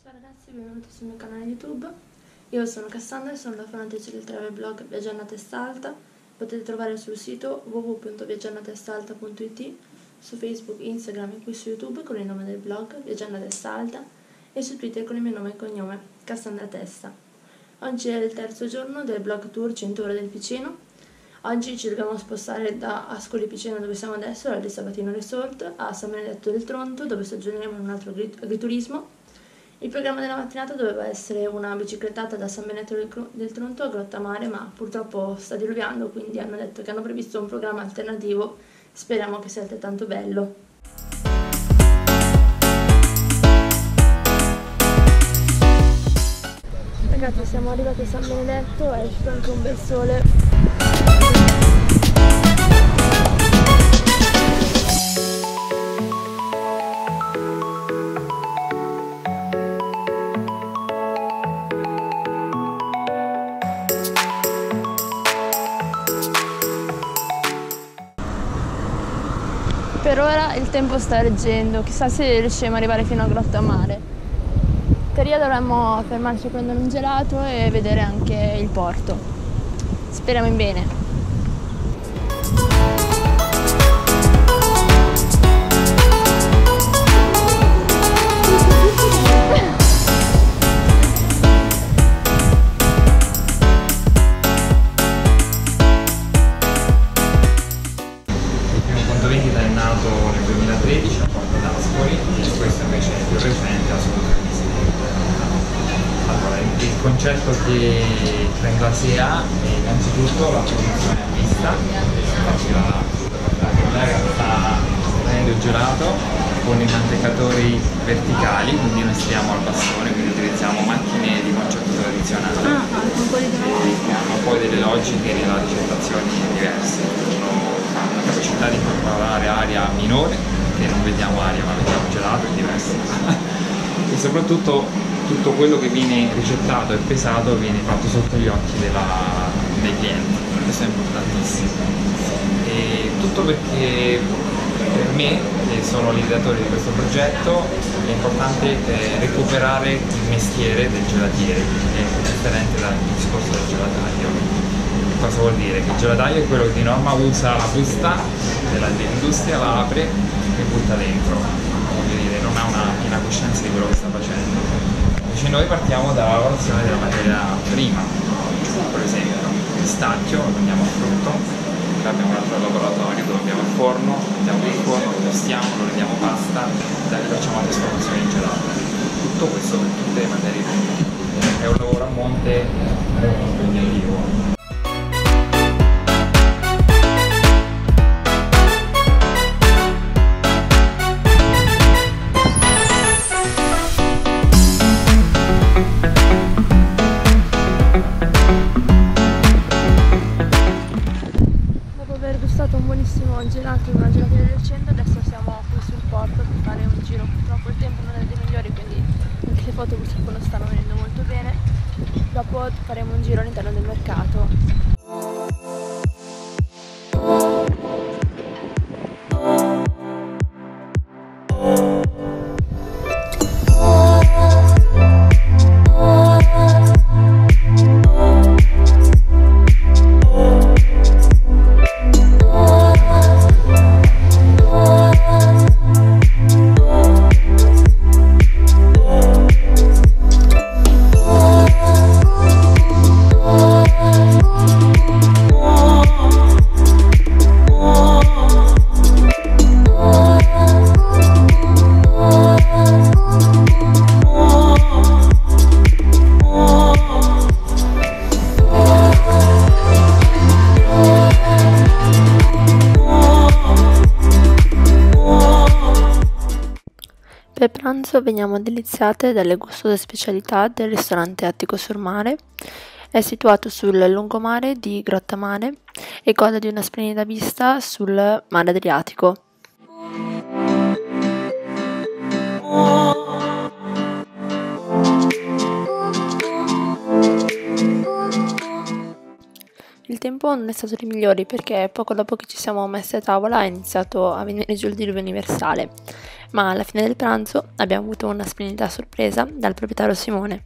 Ciao ragazzi, benvenuti sul mio canale YouTube. Io sono Cassandra e sono la fondatrice del travel blog Viaggiando a Testa Alta. Potete trovare sul sito www.viaggiandoatestalta.it, su Facebook, Instagram e qui su YouTube con il nome del blog Viaggiando a Testa Alta e su Twitter con il mio nome e cognome Cassandra Testa. Oggi è il terzo giorno del blog tour 100 ore del Piceno. Oggi ci dobbiamo spostare da Ascoli Piceno, dove siamo adesso, al Sabatino Resort, a San Benedetto del Tronto, dove soggiorneremo in un altro agriturismo. Il programma della mattinata doveva essere una biciclettata da San Benedetto del Tronto a Grottamare, ma purtroppo sta diluviando, quindi hanno detto che hanno previsto un programma alternativo. Speriamo che sia altrettanto bello. Ragazzi, siamo arrivati a San Benedetto, è uscito anche un bel sole. Per ora il tempo sta reggendo, chissà se riusciremo ad arrivare fino a Grottamare. In teoria dovremmo fermarci a prendere un gelato e vedere anche il porto. Speriamo in bene. Vendita è nato nel 2013 a Porto d'Ascoli e questo invece è più recente, assolutamente. Allora, il concetto che Trenglase ha è innanzitutto la produzione a vista, infatti la collega sta prendendo il gelato con i mantecatori verticali, quindi noi stiamo al bastone, quindi utilizziamo macchine di concetto tradizionale. Hanno poi delle logiche nella ricettazione diverse. Capacità di incorporare aria minore, che non vediamo aria ma vediamo gelato, è diverso. E soprattutto tutto quello che viene ricettato e pesato viene fatto sotto gli occhi dei clienti, questo è importantissimo. E tutto perché per me, che sono l'ideatore di questo progetto, è importante recuperare il mestiere del gelatiere, che è differente dal discorso del gelataio. Cosa vuol dire? Che il gelataio è quello che di norma usa la busta dell'industria, la apre e butta dentro, voglio dire, non ha una piena coscienza di quello che sta facendo. Invece noi partiamo dalla lavorazione della materia prima, per esempio il pistacchio lo prendiamo a frutto, abbiamo un altro laboratorio dove abbiamo il forno, mettiamo il forno, lo tostiamo, lo rendiamo pasta, da lì facciamo la trasformazione in gelato. Tutto questo per tutte le materie prime. È un lavoro a monte molto impegnativo. Un buonissimo gelato in una gelateria del centro, adesso siamo qui sul porto per fare un giro. Purtroppo il tempo non è dei migliori, quindi anche le foto purtroppo non stanno venendo molto bene. Dopo faremo un giro all'interno del mercato. Per pranzo veniamo deliziate dalle gustose specialità del ristorante Attico sul Mare. È situato sul lungomare di Grottamare e gode di una splendida vista sul mare Adriatico. Il tempo non è stato dei migliori perché poco dopo che ci siamo messi a tavola è iniziato a venire giù il diluvio universale. ma alla fine del pranzo abbiamo avuto una splendida sorpresa dal proprietario Simone.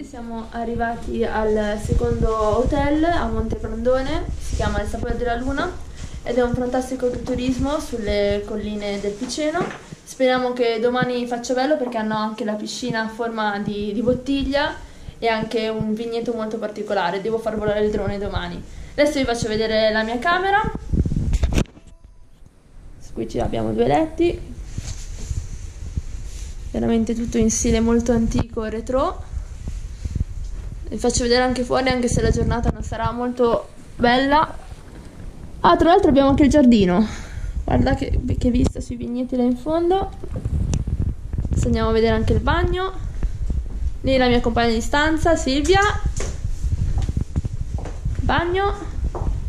Siamo arrivati al secondo hotel a Montebrandone, si chiama Il Sapore della Luna ed è un fantastico agriturismo sulle colline del Piceno. Speriamo che domani faccia bello perché hanno anche la piscina a forma di bottiglia e anche un vigneto molto particolare. Devo far volare il drone domani. Adesso vi faccio vedere la mia camera. Qui abbiamo 2 letti, veramente tutto in stile molto antico e retro. Vi faccio vedere anche fuori, anche se la giornata non sarà molto bella. Ah, tra l'altro abbiamo anche il giardino. Guarda che vista sui vigneti là in fondo. Adesso andiamo a vedere anche il bagno. Lì la mia compagna di stanza, Silvia. Bagno.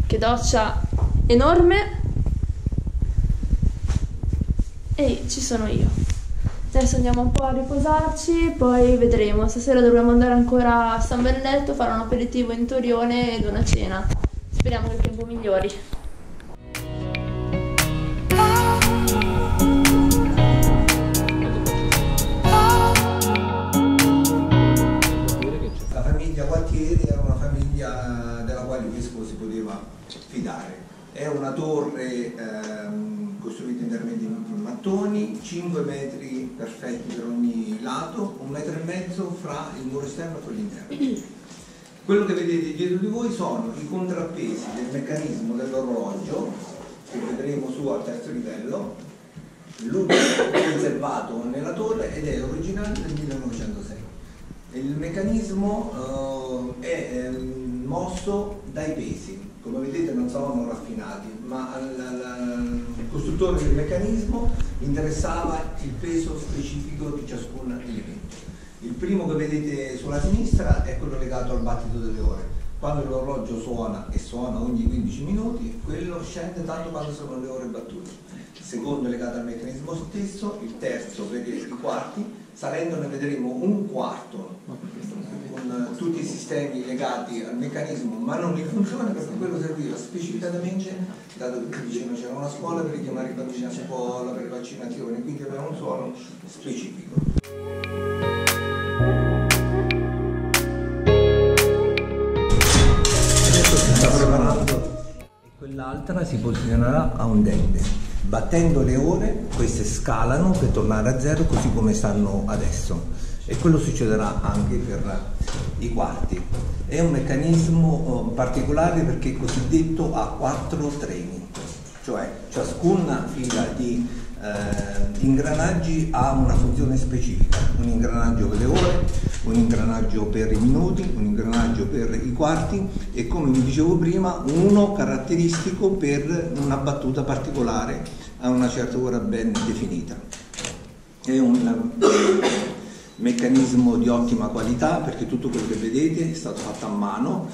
Che doccia enorme. E ci sono io. Adesso andiamo un po' a riposarci, poi vedremo. Stasera dovremo andare ancora a San Benedetto, fare un aperitivo in Torione ed una cena. Speriamo che il tempo migliori. La famiglia Gualtieri era una famiglia della quale il vescovo si poteva fidare. È una torre costruita interamente in mattoni, 5 metri perfetti per ogni lato, 1,5 metri fra il muro esterno e quello interno. Quello che vedete dietro di voi sono i contrappesi del meccanismo dell'orologio, che vedremo su al terzo livello, l'ultimo conservato nella torre ed è originale del 1906. Il meccanismo è mosso dai pesi. Come vedete non sono raffinati, ma al costruttore del meccanismo interessava il peso specifico di ciascun elemento. Il primo che vedete sulla sinistra è quello legato al battito delle ore. Quando l'orologio suona, e suona ogni 15 minuti, quello scende tanto quando sono le ore battute. Il secondo è legato al meccanismo stesso, il terzo per i quarti, salendo ne vedremo un quarto con tutti i sistemi legati al meccanismo, ma non in funzione perché quello serviva specificatamente, dato che vicino c'era una scuola, per richiamare i bambini a scuola, per le vaccinazioni, quindi aveva un suono specifico. Adesso si sta preparando e quell'altra si posizionerà a un dente. Battendo le ore, queste scalano per tornare a zero così come stanno adesso. E quello succederà anche per i quarti. È un meccanismo particolare perché è cosiddetto a 4 treni, cioè ciascuna fila di ingranaggi ha una funzione specifica, un ingranaggio per le ore, un ingranaggio per i minuti, un ingranaggio per i quarti e, come vi dicevo prima, uno caratteristico per una battuta particolare a una certa ora ben definita. È un meccanismo di ottima qualità perché tutto quello che vedete è stato fatto a mano,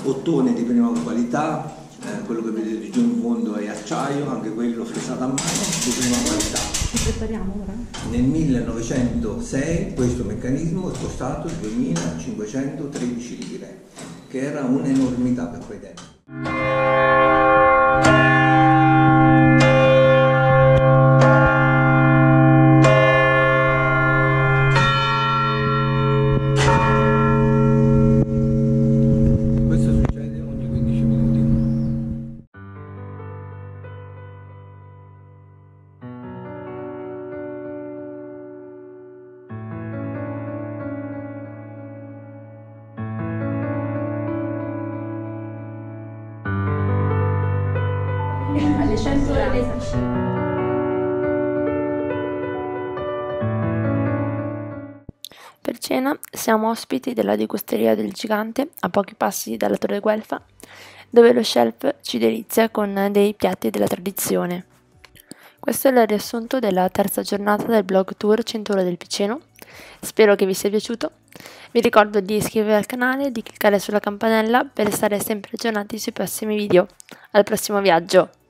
ottone di prima qualità, quello che vedete giù in fondo è acciaio, anche quello fresato a mano di prima qualità. Ci prepariamo ora? Nel 1906 questo meccanismo è costato 2.513 lire, che era un'enormità per quei tempi. le 100 ore del Ticino. Per cena siamo ospiti della degusteria del Gigante, a pochi passi dalla Torre Guelfa, dove lo chef ci delizia con dei piatti della tradizione. Questo è il riassunto della terza giornata del blog tour 100 ore del Piceno. Spero che vi sia piaciuto. Vi ricordo di iscrivervi al canale e di cliccare sulla campanella per restare sempre aggiornati sui prossimi video. Al prossimo viaggio!